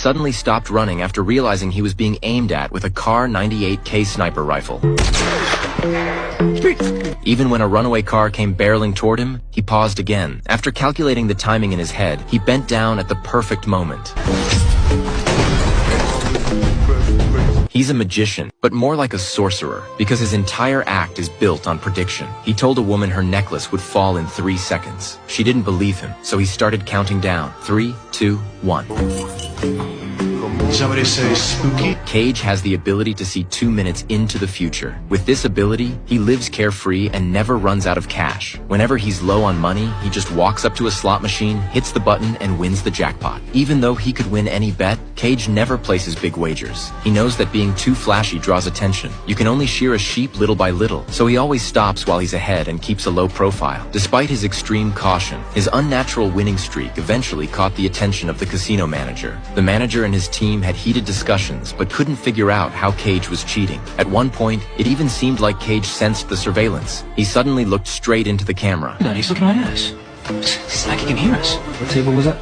suddenly stopped running after realizing he was being aimed at with a Kar 98K sniper rifle. Even when a runaway car came barreling toward him, he paused again. After calculating the timing in his head, he bent down at the perfect moment. He's a magician, but more like a sorcerer, because his entire act is built on prediction. He told a woman her necklace would fall in 3 seconds. She didn't believe him, so he started counting down. 3, 2, 1. Somebody say spooky? Cage has the ability to see 2 minutes into the future. With this ability, he lives carefree and never runs out of cash. Whenever he's low on money, he just walks up to a slot machine, hits the button, and wins the jackpot. Even though he could win any bet, Cage never places big wagers. He knows that being too flashy draws attention. You can only shear a sheep little by little, so he always stops while he's ahead and keeps a low profile. Despite his extreme caution, his unnatural winning streak eventually caught the attention of the casino manager. The manager and his team had heated discussions, but couldn't figure out how Cage was cheating. At one point, it even seemed like Cage sensed the surveillance. He suddenly looked straight into the camera. He's looking right at us. It's like he can hear us. What table was that?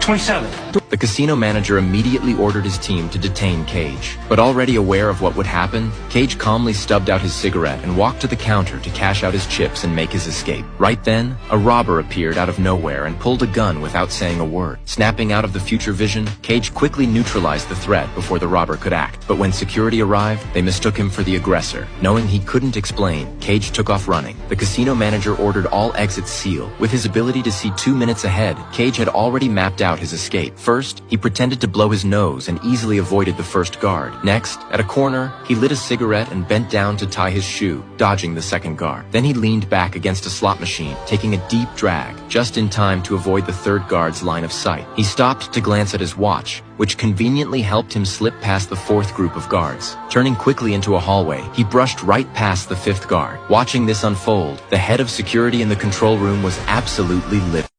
27. The casino manager immediately ordered his team to detain Cage. But already aware of what would happen, Cage calmly stubbed out his cigarette and walked to the counter to cash out his chips and make his escape. Right then, a robber appeared out of nowhere and pulled a gun without saying a word. Snapping out of the future vision, Cage quickly neutralized the threat before the robber could act. But when security arrived, they mistook him for the aggressor. Knowing he couldn't explain, Cage took off running. The casino manager ordered all exits sealed. With his ability to see 2 minutes ahead, Cage had already mapped out his escape. First, he pretended to blow his nose and easily avoided the first guard. Next, at a corner, he lit a cigarette and bent down to tie his shoe, dodging the second guard. Then he leaned back against a slot machine, taking a deep drag, just in time to avoid the third guard's line of sight. He stopped to glance at his watch, which conveniently helped him slip past the fourth group of guards. Turning quickly into a hallway, he brushed right past the fifth guard. Watching this unfold, the head of security in the control room was absolutely livid.